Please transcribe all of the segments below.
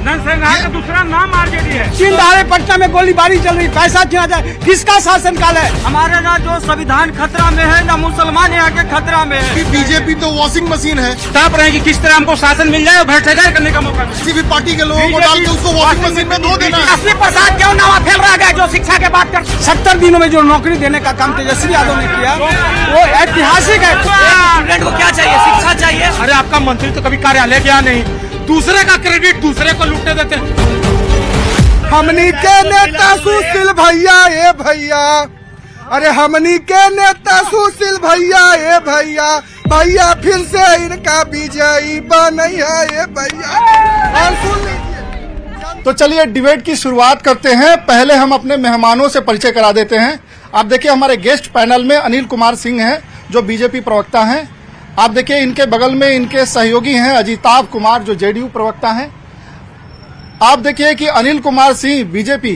नरसंहार का दूसरा नाम आरजेडी है। दिन दहाड़े पटना में गोलीबारी चल रही, पैसा छीना जाए, किसका शासन काल है? हमारे ना जो संविधान खतरा में है, ना मुसलमान यहाँ के खतरा में है। बीजेपी तो वॉशिंग मशीन है। ताप रहे कि किस तरह हमको शासन मिल जाए और भ्रष्टाचार करने का मौका। किसी भी पार्टी के लोगों को डाल के उसको वॉशिंग मशीन में धो देना। असली प्रसाद क्यों नावा फैल रहा है जो शिक्षा के बात कर? 70 दिनों में जो नौकरी देने का काम तेजस्वी यादव ने किया वो ऐतिहासिक है। स्टूडेंट को क्या चाहिए? शिक्षा चाहिए। अरे आपका मंत्री तो कभी कार्यालय गया नहीं, दूसरे का क्रेडिट दूसरे को लूटने देते हैं। हमनी के नेता सुशील भैया ए भैया, अरे हमनी के नेता सुशील भैया ए भैया, भैया फिर से इनका विजयी बनैया ए भैया। और सुन लीजिए, तो चलिए डिबेट की शुरुआत करते हैं। पहले हम अपने मेहमानों से परिचय करा देते हैं। आप देखिए हमारे गेस्ट पैनल में अनिल कुमार सिंह हैं जो बीजेपी प्रवक्ता हैं। आप देखिए इनके बगल में इनके सहयोगी हैं अजिताभ कुमार जो जेडीयू प्रवक्ता हैं। आप देखिए कि अनिल कुमार सिंह बीजेपी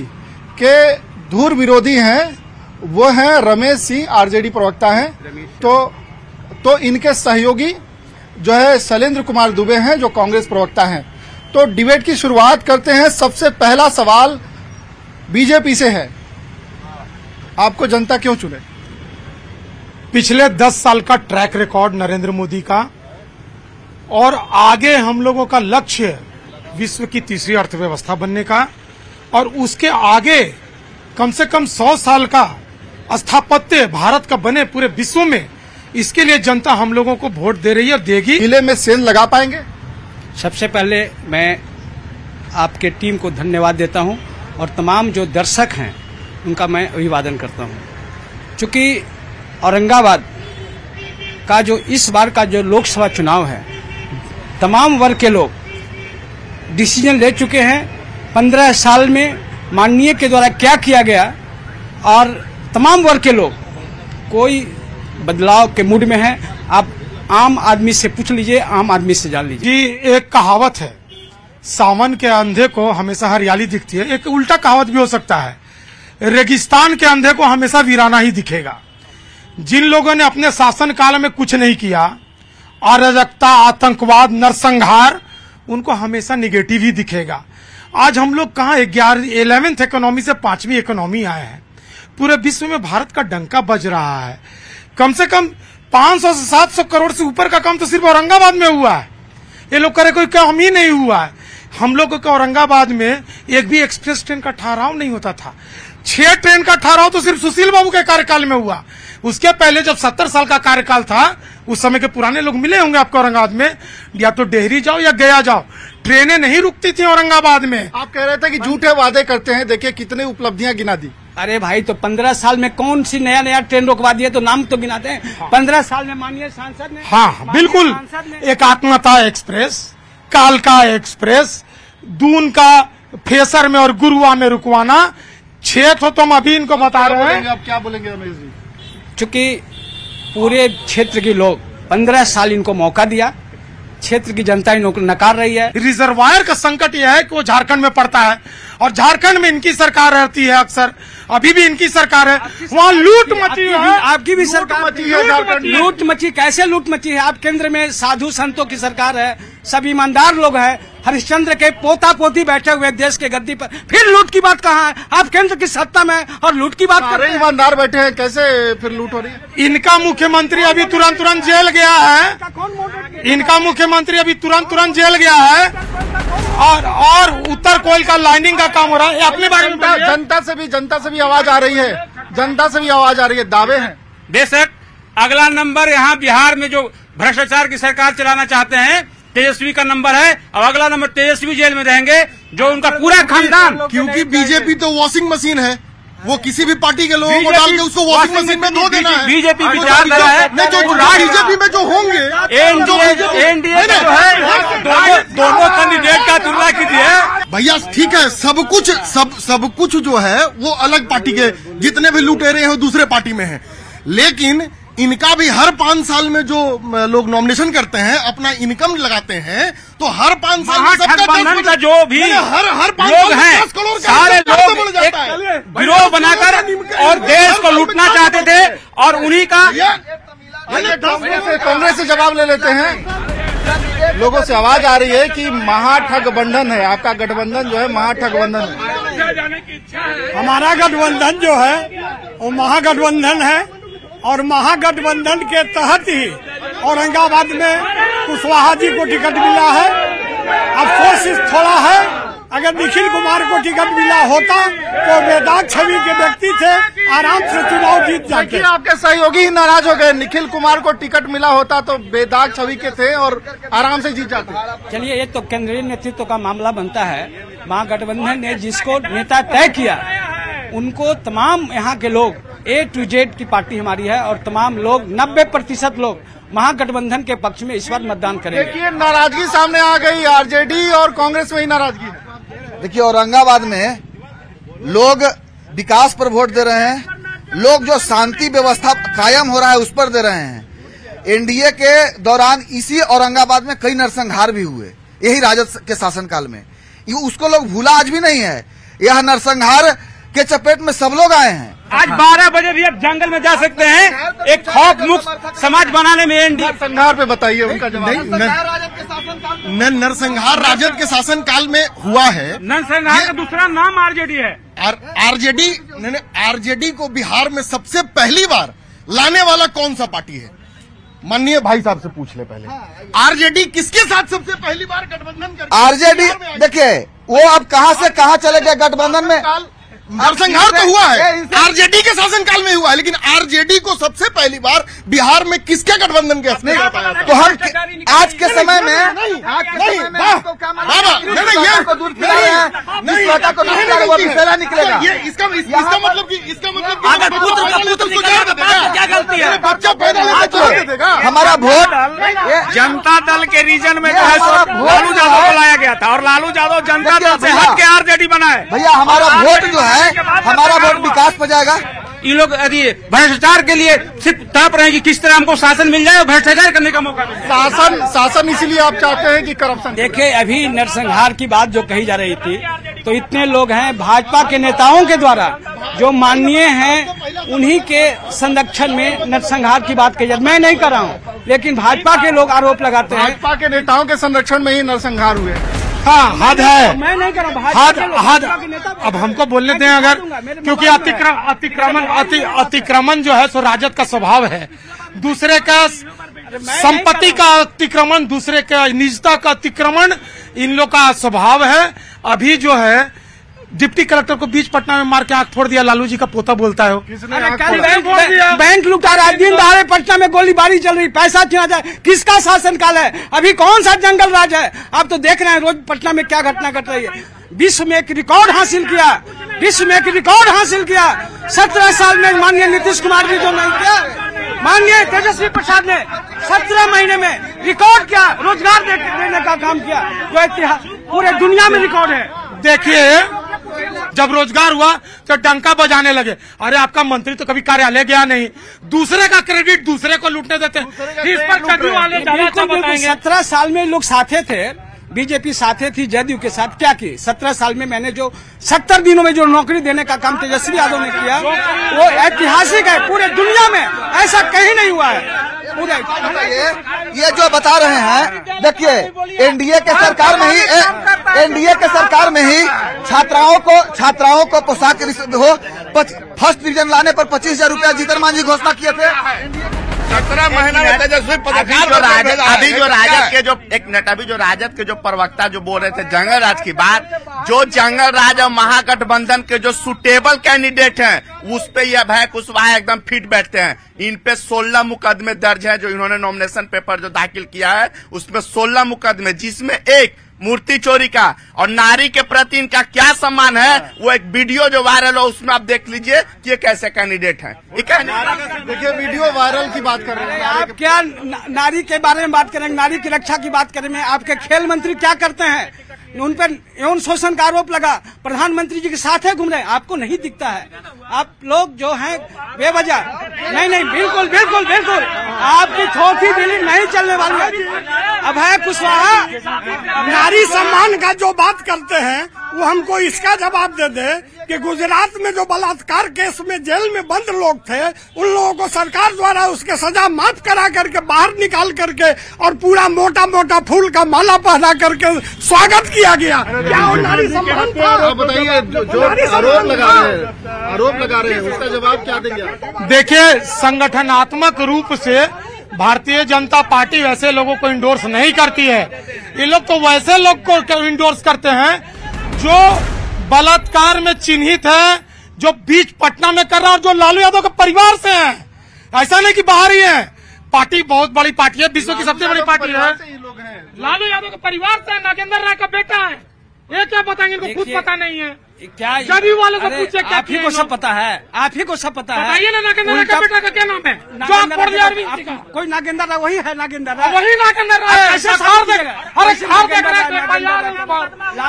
के धुर विरोधी हैं, वो हैं रमेश सिंह आरजेडी प्रवक्ता हैं। तो इनके सहयोगी जो है शैलेंद्र कुमार दुबे हैं जो कांग्रेस प्रवक्ता हैं। तो डिबेट की शुरुआत करते हैं। सबसे पहला सवाल बीजेपी से है, आपको जनता क्यों चुने? पिछले 10 साल का ट्रैक रिकॉर्ड नरेंद्र मोदी का, और आगे हम लोगों का लक्ष्य है विश्व की तीसरी अर्थव्यवस्था बनने का, और उसके आगे कम से कम 100 साल का स्थापत्य भारत का बने पूरे विश्व में। इसके लिए जनता हम लोगों को वोट दे रही है, देगी। किले में सेंध लगा पाएंगे? सबसे पहले मैं आपके टीम को धन्यवाद देता हूं और तमाम जो दर्शक हैं उनका मैं अभिवादन करता हूं। चूंकि औरंगाबाद का जो इस बार का जो लोकसभा चुनाव है, तमाम वर्ग के लोग डिसीजन ले चुके हैं। 15 साल में माननीय के द्वारा क्या किया गया, और तमाम वर्ग के लोग कोई बदलाव के मूड में हैं। आप आम आदमी से पूछ लीजिए, आम आदमी से जान लीजिए। जी, एक कहावत है, सावन के अंधे को हमेशा हरियाली दिखती है। एक उल्टा कहावत भी हो सकता है, रेगिस्तान के अंधे को हमेशा वीराना ही दिखेगा। जिन लोगों ने अपने शासन काल में कुछ नहीं किया, अराजकता, आतंकवाद, नरसंहार, उनको हमेशा निगेटिव ही दिखेगा। आज हम लोग कहाँ 11th इकोनॉमी से 5वीं इकोनॉमी आए हैं। पूरे विश्व में भारत का डंका बज रहा है। कम से कम 500 से 700 करोड़ से ऊपर का काम तो सिर्फ औरंगाबाद में हुआ है। ये लोग करे कोई काम ही नहीं हुआ है। हम लोग को औरंगाबाद में एक भी एक्सप्रेस ट्रेन का ठहराव नहीं होता था। 6 ट्रेन का ठहराव तो सिर्फ सुशील बाबू के कार्यकाल में हुआ। उसके पहले जब 70 साल का कार्यकाल था, उस समय के पुराने लोग मिले होंगे आपको औरंगाबाद में, या तो डेहरी जाओ या गया जाओ, ट्रेनें नहीं रुकती थी औरंगाबाद में। आप कह रहे थे कि झूठे वादे करते हैं, देखिए कितने उपलब्धियां गिना दी। अरे भाई, तो 15 साल में कौन सी नया ट्रेन रोकवा दिए, तो नाम तो गिनाते हैं। 15 साल में माननीय सांसद ने, हाँ बिल्कुल, एकात्मता एक्सप्रेस, कालका एक्सप्रेस, दून का फेसर में और गुरुआ में रुकवाना, 6 तो हम अभी इनको बता रहे हैं। आप क्या बोलेंगे रमेश जी? चूंकि पूरे क्षेत्र के लोग 15 साल इनको मौका दिया, क्षेत्र की जनता इनको नकार रही है। रिजर्वायर का संकट यह है कि वो झारखंड में पड़ता है, और झारखंड में इनकी सरकार रहती है अक्सर, अभी भी इनकी सरकार है। वहाँ लूट मची है, आपकी भी सरकार मची है झारखंड में। लूट मची, कैसे लूट मची है? आप केंद्र में साधु संतों की सरकार है, सब ईमानदार लोग हैं, हरिश्चंद्र के पोता पोती बैठे हुए देश के गद्दी पर, फिर लूट की बात कहाँ है? आप केंद्र की सत्ता में और लूट की बात कर रहे हैं। ईमानदार बैठे हैं, कैसे फिर लूट हो रही है? इनका मुख्यमंत्री अभी तुरंत जेल गया है। इनका मुख्यमंत्री अभी तुरंत जेल गया है, और उत्तर कोयल का लाइनिंग का काम हो रहा है। अपने बारे में जनता से भी आवाज आ रही है, जनता से भी आवाज आ रही है, दावे हैं। बेशक अगला नंबर यहाँ बिहार में जो भ्रष्टाचार की सरकार चलाना चाहते हैं, तेजस्वी का नंबर है, और अगला नंबर तेजस्वी जेल में रहेंगे, जो उनका पूरा खानदान। क्योंकि बीजेपी तो वॉशिंग मशीन है, वो किसी भी पार्टी के लोगों को डाल के उसको वॉशिंग मशीन में धो देना है। बीजेपी विचारधारा है, बीजेपी में जो होंगे एनडीए जो है, दोनों कैंडिडेट का तुलना कीजिए। भैया ठीक है, सब कुछ जो है वो अलग पार्टी के जितने भी लुटेरे हैं वो दूसरे पार्टी में हैं, लेकिन इनका भी हर 5 साल में जो लोग नॉमिनेशन करते हैं, अपना इनकम लगाते हैं, तो हर 5 साल में महागठबंधन का जो भी हर 5 लोग हैं, 10 करोड़ सारे लोग एक गिरोह बनाकर और देश को लूटना चाहते थे, और उन्हीं का कांग्रेस से जवाब ले लेते हैं। लोगों से आवाज आ रही है कि महाठगबंधन है, आपका गठबंधन जो है महाठगबंधन है। हमारा गठबंधन जो है वो महागठबंधन है और महागठबंधन के तहत ही औरंगाबाद में कुशवाहा जी को टिकट मिला है। अफसोस थोड़ा है, अगर निखिल कुमार को टिकट मिला होता तो बेदाग छवि के व्यक्ति थे, आराम से चुनाव जीत जाते। देखिए आपके सहयोगी ही नाराज हो गए, निखिल कुमार को टिकट मिला होता तो बेदाग छवि के थे और आराम से जीत जाते। चलिए, ये तो केंद्रीय नेतृत्व का मामला बनता है। महागठबंधन ने जिसको नेता तय किया उनको तमाम यहाँ के लोग A to Z की पार्टी हमारी है और तमाम लोग 90% लोग महागठबंधन के पक्ष में इस बार मतदान करेंगे। देखिए नाराजगी सामने आ गई, आरजेडी और कांग्रेस में ही नाराजगी है। देखिए औरंगाबाद में लोग विकास पर वोट दे रहे हैं, लोग जो शांति व्यवस्था कायम हो रहा है उस पर दे रहे हैं। एनडीए के दौरान इसी औरंगाबाद में कई नरसंहार भी हुए, यही राजद के शासनकाल में, उसको लोग भूला आज भी नहीं है। यह नरसंहार के चपेट में सब लोग आए हैं। आज 12 बजे भी आप जंगल में जा सकते हैं। एक खौफ मुक्त समाज बनाने में एनडीए नरसंहार पे बताइए उनका जवाब। नरसंहार राजद के शासन काल में हुआ है। नरसंहार का दूसरा नाम आरजेडी है। आरजेडी को बिहार में सबसे पहली बार लाने वाला कौन सा पार्टी है? माननीय भाई साहब से पूछ ले पहले। आरजेडी किसके साथ सबसे पहली बार गठबंधन कर? आरजेडी देखिए वो अब कहां से कहां चले गए गठबंधन में। नरसंहार तो हुआ है, आरजेडी के शासनकाल में हुआ है, लेकिन आरजेडी को सबसे पहली बार बिहार में किसके गठबंधन के तो हम आज के समय में निकलेगा। इसका मतलब क्या गलती है? बच्चा पैदा हमारा वोट जनता दल के रीजन में जो है लालू यादव को लाया गया था और लालू यादव जनता दल से हट के आरजेडी बना है। भैया हमारा वोट जो है, हमारा वोट विकास पर जाएगा। ये लोग यदि भ्रष्टाचार के लिए सिर्फ तड़प रहे हैं कि किस तरह हमको शासन मिल जाए और भ्रष्टाचार करने का मौका मिले। शासन इसीलिए आप चाहते हैं कि करप्शन। देखिए, अभी नरसंहार की बात जो कही जा रही थी, तो इतने लोग हैं भाजपा के नेताओं के द्वारा जो माननीय हैं उन्हीं के संरक्षण में नरसंहार की बात कही जाती। मैं नहीं कर रहा हूँ, लेकिन भाजपा के लोग आरोप लगाते हैं। भाजपा के नेताओं के संरक्षण में ही नरसंहार हुए। हाँ, हद है, मैं नहीं कर रहा हूँ। हद। अब हमको बोलने दें, अगर क्योंकि अतिक्रमण जो है सो राजद का स्वभाव है। दूसरे का संपत्ति का अतिक्रमण, दूसरे का निजता का अतिक्रमण इन लोग का स्वभाव है। अभी जो है डिप्टी कलेक्टर को बीच पटना में मार के आंख फोड़ दिया, लालू जी का पोता बोलता है। बैंक लुटा रहा है, दिन दहाड़े पटना में गोलीबारी चल रही, पैसा छीना जाए। किसका शासनकाल है? अभी कौन सा जंगल राज है? आप तो देख रहे हैं रोज पटना में क्या घटना घट रही है। विश्व में एक रिकॉर्ड हासिल किया, 17 साल में माननीय नीतीश कुमार जी जो नहीं किया, माननीय तेजस्वी प्रसाद ने 17 महीने में रिकॉर्ड किया, रोजगार देने का काम किया, जो इतिहास पूरे दुनिया में रिकॉर्ड है। देखिए, जब रोजगार हुआ तो डंका बजाने लगे। अरे आपका मंत्री तो कभी कार्यालय गया नहीं, दूसरे का क्रेडिट दूसरे को लूटने देते हैं। इस पर कद्दू वाले ज्यादा बताएंगे। 17 साल में लोग साथे थे, बीजेपी साथे थी जदयू के साथ। क्या की 17 साल में मैंने जो 70 दिनों में जो नौकरी देने का काम तेजस्वी यादव ने किया वो ऐतिहासिक है। पूरे दुनिया में ऐसा कहीं नहीं हुआ है। ये जो बता रहे हैं, देखिए एनडीए के सरकार में ही छात्राओं को पोशाक हो, फर्स्ट डिवीजन लाने पर 25,000 रुपया जीतन मांझी घोषणा किए थे। 17 महीना में तेजस्वी अभी जो राजद के जो एक नेता, अभी जो राजद के जो प्रवक्ता जो बोल रहे थे जंगल राज की बात, जो जंगल राज और महागठबंधन के जो सुटेबल कैंडिडेट हैं उस पे यह भय कुशवाहा एकदम फिट बैठते हैं। इन पे 16 मुकदमे दर्ज हैं। जो इन्होंने नॉमिनेशन पेपर जो दाखिल किया है उसमें 16 मुकदमे, जिसमें एक मूर्ति चोरी का और नारी के प्रति इनका क्या सम्मान है, वो एक वीडियो जो वायरल हो उसमें आप देख लीजिए कि ये कैसे कैंडिडेट हैं। देखिए वीडियो वायरल की बात कर रहे हैं, आप क्या नारी के बारे में बात करेंगे, नारी की रक्षा की बात करेंगे। आपके खेल मंत्री क्या करते हैं? उन पर यौन शोषण का आरोप लगा, प्रधानमंत्री जी के साथ घूम रहे हैं, आपको नहीं दिखता है। आप लोग जो हैं बेवजह नहीं, बिल्कुल बिल्कुल बिल्कुल आपकी थोथी दिली नहीं चलने वाली है। अभय कुशवाहा नारी सम्मान का जो बात करते हैं वो हमको इसका जवाब दे दे कि गुजरात में जो बलात्कार केस में जेल में बंद लोग थे उन लोगों को सरकार द्वारा उसके सजा माफ करा करके बाहर निकाल करके और पूरा मोटा मोटा फूल का माला पहना करके स्वागत किया गया। क्या वो नारी सम्मान था? बताइए, जो आरोप लगा रहे हैं उसका जवाब क्या देंगे? देखिए, संगठनात्मक रूप से भारतीय जनता पार्टी वैसे लोगों को इंडोर्स नहीं करती है। ये लोग तो वैसे लोग को इंडोर्स करते हैं जो बलात्कार में चिन्हित है, जो बीच पटना में कर रहा है और जो लालू यादव के परिवार से है। ऐसा नहीं कि बाहर ही है। पार्टी बहुत बड़ी पार्टी है, विश्व की सबसे बड़ी पार्टी है। लालू यादव के परिवार से नागेंद्र राय का बेटा है। ये क्या बताएंगे? इनको खुद पता नहीं है क्या? जदयू वालों को पूछे क्या? आप ही को सब पता है, आप ही को सब पता है। बताइए ना, नागेंद्र राय का बेटा का क्या नाम है? जो आप पढ़ दिया अरविंद का कोई नागेंद्र राय वही है, नागेंद्र राय वही नागेंद्र राय है। ऐसे सार देगा, अरे सार देख रहा है,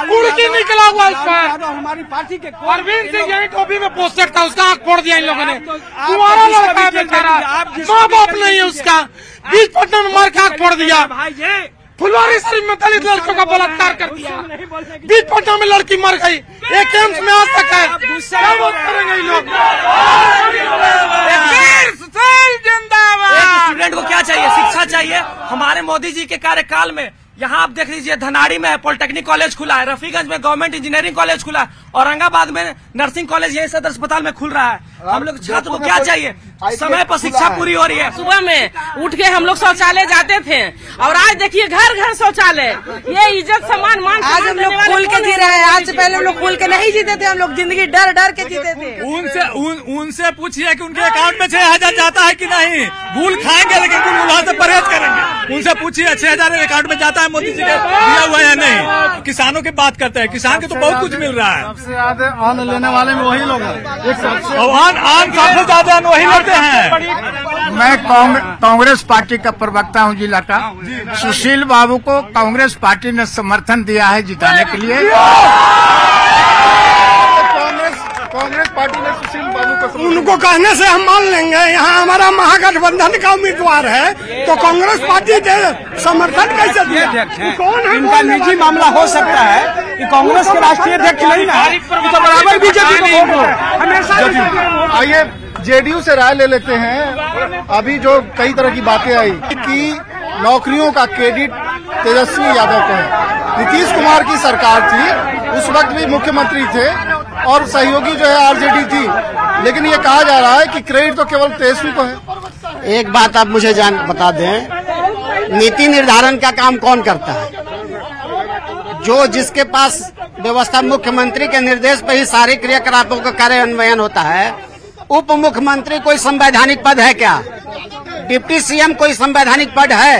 कुर्की निकला हुआ इस पर। हमारी पार्टी के अरविंद सिंह यही टोपी में पोस्टेड था, उसका आंख फोड़ दिया इन लोगों ने। तुम्हारा लड़का है बेचारा, माँ बाप नहीं है उसका, बीच पटना में मार के आंख फोड़ दिया। फुलवारी शरीफ में दलित लड़कियों का बलात्कार कर दिया, बीच पटना में लड़की मर गई। एक एम्स में आज तक है। क्या बात करेंगे ये लोग? स्टूडेंट को क्या चाहिए? शिक्षा चाहिए। हमारे मोदी जी के कार्यकाल में यहाँ आप देख लीजिए, धनाड़ी में पॉलिटेक्निक कॉलेज खुला है, रफीगंज में गवर्नमेंट इंजीनियरिंग कॉलेज खुला है, औरंगाबाद में नर्सिंग कॉलेज यही सदर अस्पताल में खुल रहा है। हम लोग छात्र को क्या चाहिए? समय पर शिक्षा पूरी हो रही है। सुबह में उठ के हम लोग शौचालय जाते थे और आज देखिए घर घर शौचालय। ये इज्जत सम्मान मान आज हम लोग खुल के जी रहे हैं। आज से पहले हम लोग खुल के नहीं जीते थे, हम लोग जिंदगी डर डर के जीते थे। उनसे पूछिए कि उनके अकाउंट में 6,000 जाता है कि नहीं। भूल खाएंगे लेकिन वहाँ से परहेज करेंगे। उनसे पूछिए 6,000 अकाउंट में जाता है मोदी जी के दिया हुआ है नहीं। किसानों की बात करते हैं, किसान के तो बहुत कुछ मिल रहा है। सबसे ज्यादा अन्न लेने वाले में वही लोग हैं। सबसे ज्यादा वही लेते हैं। मैं कांग्रेस पार्टी का प्रवक्ता हूं जिला का। सुशील बाबू को कांग्रेस पार्टी ने समर्थन दिया है जिताने के लिए। कांग्रेस पार्टी ने सुशील बाबू को, उनको कहने से हम मान लेंगे। यहाँ हमारा महागठबंधन का उम्मीदवार है तो कांग्रेस पार्टी के समर्थन कैसे दिया? कौन है? इनका निजी मामला हो सकता है कि कांग्रेस के राष्ट्रीय अध्यक्ष नहीं ना, तो बराबर बीजेपी को वोट दो हमेशा। आइए जेडीयू से राय ले लेते हैं। अभी जो कई तरह की बातें आई कि नौकरियों का क्रेडिट तेजस्वी यादव को है। नीतीश कुमार की सरकार थी, उस वक्त भी मुख्यमंत्री थे और सहयोगी जो है आरजेडी थी, लेकिन ये कहा जा रहा है कि क्रेडिट तो केवल तेजस्वी को है। एक बात आप मुझे बता दें, नीति निर्धारण का काम कौन करता है? जो जिसके पास व्यवस्था, मुख्यमंत्री के निर्देश पर ही सारे क्रियाकलापों का कार्यान्वयन होता है। उप मुख्यमंत्री कोई संवैधानिक पद है क्या? डिप्टी सीएम कोई संवैधानिक पद है?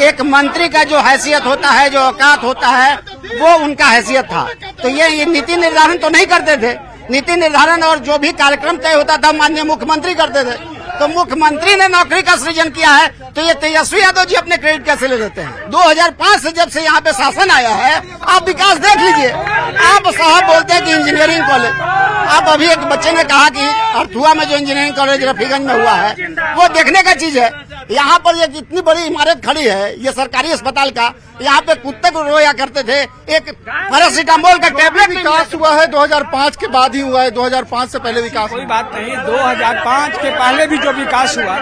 एक मंत्री का जो हैसियत होता है, जो औकात होता है, वो उनका हैसियत था। तो ये नीति निर्धारण तो नहीं करते थे। नीति निर्धारण और जो भी कार्यक्रम तय होता था माननीय मुख्यमंत्री करते थे। तो मुख्यमंत्री ने नौकरी का सृजन किया है, तो ये तेजस्वी यादव जी अपने क्रेडिट कैसे ले लेते हैं? 2005 से जब से यहाँ पे शासन आया है, आप विकास देख लीजिए। आप साहब बोलते हैं कि इंजीनियरिंग कॉलेज, आप अभी एक बच्चे ने कहा कि अर्थुआ में जो इंजीनियरिंग कॉलेज रफीगंज में हुआ है वो देखने का चीज है। यहाँ पर ये इतनी बड़ी इमारत खड़ी है, ये सरकारी अस्पताल का, यहाँ पे कुत्ते को रोया करते थे। एक पैरासीटामोल का टैबलेट विकास हुआ है 2005 के बाद ही हुआ है, 2005 से पहले विकास कोई बात नहीं। 2005 के पहले भी जो विकास हुआ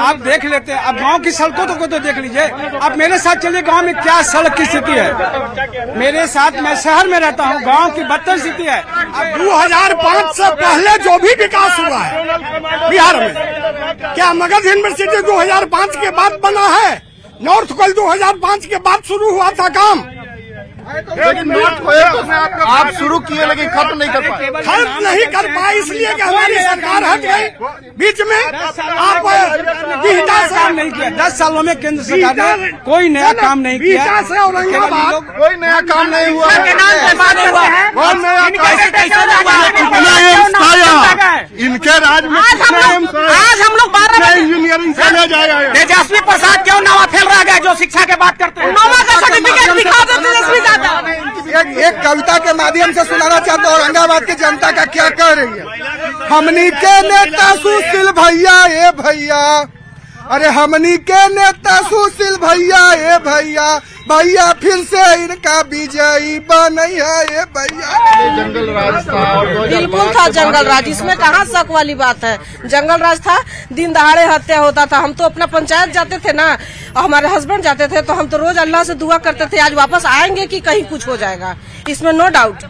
आप देख लेते हैं। अब गांव की सड़कों को तो देख लीजिए। अब मेरे साथ चलिए गांव में क्या सड़क की स्थिति है। मेरे साथ, मैं शहर में रहता हूं, गांव की बदतर स्थिति है। अब 2005 से पहले जो भी विकास हुआ है बिहार में, क्या मगध यूनिवर्सिटी 2005 के बाद बना है? नॉर्थ कोल 2005 के बाद शुरू हुआ था काम। लेकिन नॉर्थ कोल आप शुरू किए लेकिन खत्म नहीं कर पाए। खत्म नहीं कर पाए इसलिए कि हमारी सरकार हट गई बीच में। आप काम नहीं किया 10 सालों में। केंद्र सरकार ने कोई नया काम नहीं किया। से औरंगाबाद कोई नया काम नहीं हुआ। इनके राज में आज हम लोग 12 इंजीनियरिंग कॉलेज आया है। तेजस्वी प्रसाद क्यों नवा फैल रहा है जो शिक्षा की बात करते हैं? नवा का सर्टिफिकेट दिखा दो तेजस्वी यादव। एक कविता के माध्यम से सुनाना चाहता हूँ औरंगाबाद की जनता का क्या कह रही है। हमनी के नेता सुशील भैया ए भैया, अरे हमनी के नेता सुशील भैया ए भैया, भैया फिर से इनका विजयी बनैया ए भैया। जंगल राज था, बिल्कुल था जंगल राज, इसमें कहाँ शक वाली बात है। जंगल राज था, दिन दहाड़े हत्या होता था। हम तो अपना पंचायत जाते थे ना, और हमारे हस्बैंड जाते थे, तो हम तो रोज अल्लाह से दुआ करते थे आज वापस आएंगे कि कहीं कुछ हो जाएगा। इसमें नो डाउट,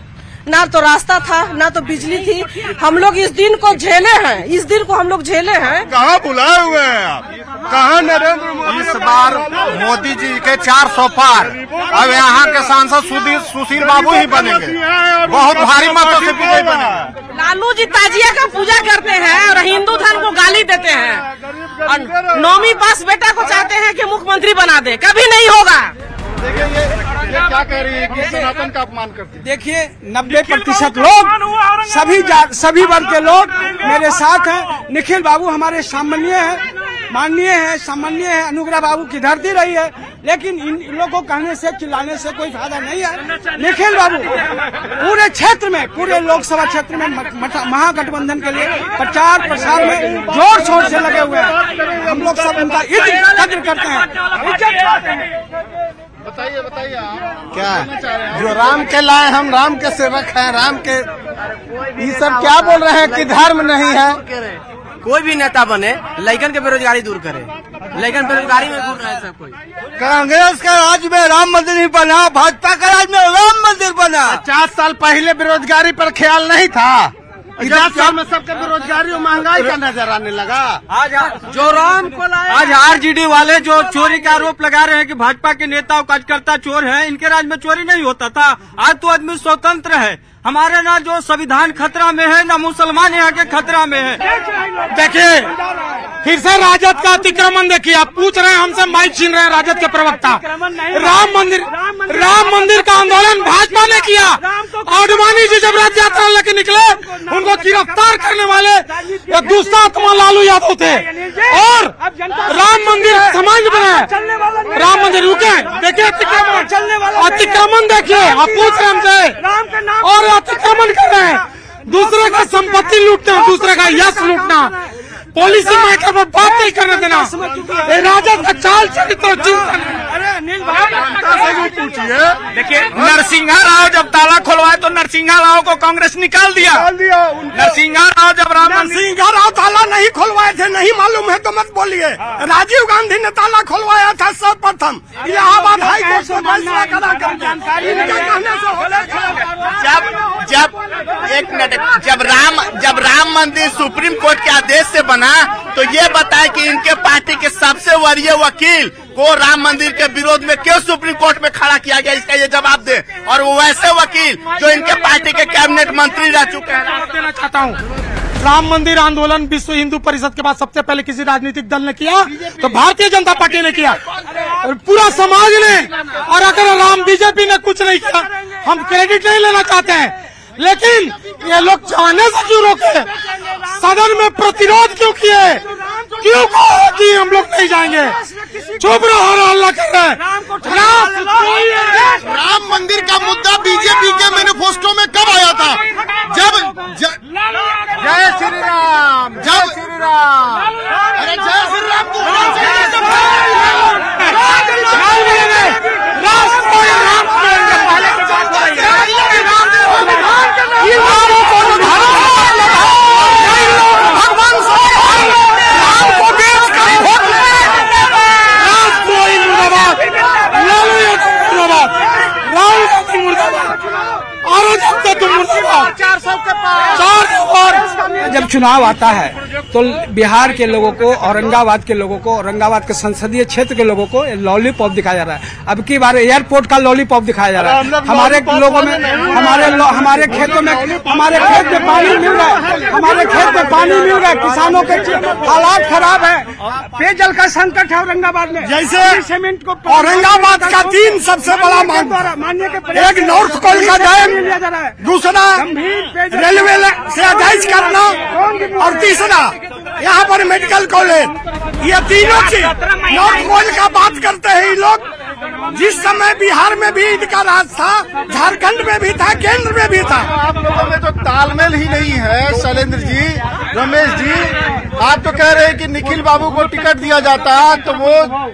ना तो रास्ता था ना तो बिजली थी। हम लोग इस दिन को झेले हैं, इस दिन को हम लोग झेले हैं। कहाँ बुलाए हुए हैं आप? कहाँ नरेंद्र मोदी? इस बार मोदी जी के 400 पार, अब यहाँ के सांसद सुशील बाबू ही बनेंगे, बहुत भारी मतों से विजयी बनेंगे। लालू जी ताजिया का पूजा करते हैं और हिंदू धर्म को गाली देते हैं, और नौवीं पास बेटा को चाहते हैं कि मुख्यमंत्री बना दे, कभी नहीं होगा। देखिए ये क्या कह रही है कि सनातन का अपमान करती है। देखिए 90% लोग सभी वर्ग के लोग मेरे साथ हैं। निखिल बाबू हमारे सामान्य हैं, माननीय है, सामान्य है। अनुग्रह बाबू की धरती रही है, लेकिन इन लोगों को कहने से चिल्लाने से कोई फायदा नहीं है। निखिल बाबू पूरे क्षेत्र में, पूरे लोकसभा क्षेत्र में महागठबंधन के लिए प्रचार प्रसार में जोर शोर से लगे हुए हैं। हम लोग सब उनका कद्र करते हैं। बताइए आप क्या जो राम के लाए, हम राम के सेवक हैं, राम के ये सब क्या बोल रहे हैं कि धर्म नहीं है। कोई भी नेता बने, लइकन के बेरोजगारी दूर करे, लइकन बेरोजगारी में घूर रहे हैं सब कोई। कांग्रेस का राज में राम मंदिर नहीं बना, भाजपा का राज में राम मंदिर बना। 50 साल पहले बेरोजगारी पर ख्याल नहीं था, 10 साल में सबके बेरोजगारी और महंगाई का नजर आने लगा। आज जो राम को लाया, आज आरजेडी वाले जो चोरी का आरोप लगा रहे हैं कि भाजपा के नेता और कार्यकर्ता चोर हैं, इनके राज में चोरी नहीं होता था। आज तो आदमी स्वतंत्र है। हमारे ना जो संविधान खतरा में है, ना मुसलमान यहाँ के खतरा में है। देखिए फिर से राजद का अतिक्रमण देखिए, आप पूछ रहे हैं हमसे, माइक छीन रहे हैं राजद के प्रवक्ता। राम मंदिर का आंदोलन भाजपा ने किया। आडवाणी जी जब रथ यात्रा लेके निकले, उनको गिरफ्तार करने वाले ये दुष्टात्मा लालू यादव थे, और राम मंदिर समाज बनाए। राम मंदिर रुके, देखिए अतिक्रमण देखिए, आप पूछ रहे हमसे, और अतिक्रमण कर रहे हैं, दूसरे का संपत्ति लूटना, दूसरे का यश लूटना, पॉलिसी मेकर पर बात नहीं करने देना, राजद का चाल चरित्र चिंतन। देखिए नरसिंहा राव जब ताला खुलवाए तो नरसिंहा राव को कांग्रेस निकाल दिया। नरसिंहा राव जब नरसिंहा राव ताला नहीं खुलवाए थे, नहीं मालूम है तो मत बोलिए। राजीव गांधी ने ताला खुलवाया था सर्वप्रथम इलाहाबाद हाई कोर्ट से फैसला करा कर। जब राम मंदिर सुप्रीम कोर्ट के आदेश से बना, तो ये बताए कि इनके पार्टी के सबसे वरीय वकील को राम मंदिर के विरोध में क्यों सुप्रीम कोर्ट में खड़ा किया गया, इसका ये जवाब दे। और वो वैसे वकील जो इनके पार्टी के कैबिनेट मंत्री रह चुके हैं। देना चाहता हूँ, राम मंदिर आंदोलन विश्व हिंदू परिषद के बाद सबसे पहले किसी राजनीतिक दल ने किया तो भारतीय जनता पार्टी ने किया, और पूरा समाज ने। और अगर राम बीजेपी ने कुछ नहीं किया, हम क्रेडिट नहीं लेना चाहते हैं, लेकिन ये लोग जाने से क्यों रोके, सदन में प्रतिरोध क्यों किए, क्यों कहा कि हम लोग नहीं जाएंगे, चुप रहो, हल्ला कर रहे हैं। राम मंदिर का मुद्दा बीजेपी के मैनिफेस्टो में कब आया था? जय श्री राम, जय श्री राम। अरे जय श्री राम जब चुनाव आता है तो बिहार के लोगों को, औरंगाबाद के लोगों को, औरंगाबाद के संसदीय क्षेत्र के लोगों को लॉलीपॉप दिखाया जा रहा है। अब की बार एयरपोर्ट का लॉलीपॉप दिखाया जा रहा है। हमारे लोगों में, हमारे खेतों में, हमारे खेत में पानी मिल रहा है, हमारे खेत में पानी मिल रहा है। किसानों के हालात खराब है, पेयजल का संकट है औरंगाबाद में। जैसे सीमेंट को औरंगाबाद का 3 सबसे बड़ा मांग, एक नॉर्थ कोल का डैम, दूसरा रेलवे से अटैच करना, और तीसरा यहाँ पर मेडिकल कॉलेज। ये तीनों चीज नॉर्थ कोल का बात करते हैं ये लोग, जिस समय बिहार में भी इनका राज था, झारखंड में भी था, केंद्र में भी था। आप लोगों में तो तालमेल ही नहीं है शैलेंद्र जी, रमेश जी। आप तो कह रहे हैं कि निखिल बाबू को टिकट दिया जाता तो वो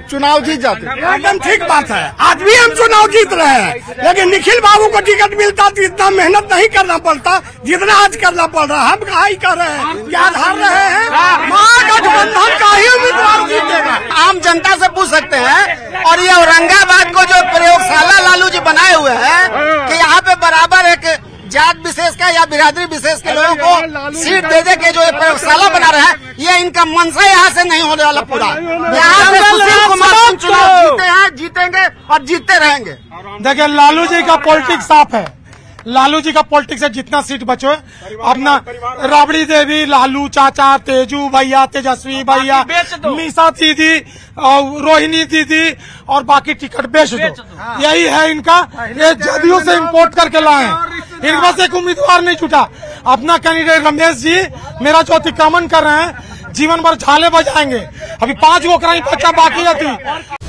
चुनाव जीत जाते। एकदम ठीक बात है, आज भी हम चुनाव जीत रहे हैं, लेकिन निखिल बाबू को टिकट मिलता तो इतना मेहनत नहीं करना पड़ता जितना आज करना पड़ रहा है। हम कहा ही कर रहे हैं, याद हार रहे हैं, महागठबंधन का ही उम्मीदवार जीतेगा। आम जनता से पूछ सकते हैं। और ये औरंगाबाद को जो प्रयोगशाला लालू जी बनाए हुए हैं कि यहाँ पे बराबर एक जात विशेष का या बिरादरी विशेष के लोगों को सीट दे दे के जो ये प्रयोगशाला बना रहे हैं, ये इनका मनसा यहाँ से नहीं होने वाला। पूरा यहाँ पे सुशील कुमार सिंह चुनाव जीते हैं, जीतेंगे और जीतते रहेंगे। देखिए लालू जी का पॉलिटिक्स साफ है, लालू जी का पॉलिटिक्स है। जितना सीट बचो अपना राबड़ी देवी, लालू चाचा, तेजू भैया, तेजस्वी भैया, मीसा दीदी और रोहिणी दीदी और बाकी टिकट बेच दो, यही है इनका। ये जदयू से इम्पोर्ट करके लाए हैं, इनके पास एक उम्मीदवार नहीं छूटा। अपना कैंडिडेट रमेश जी मेरा जो अतिक्रमण कर रहे हैं, जीवन भर झाले बजाएंगे। अभी 5 गो बच्चा बाकी रहती।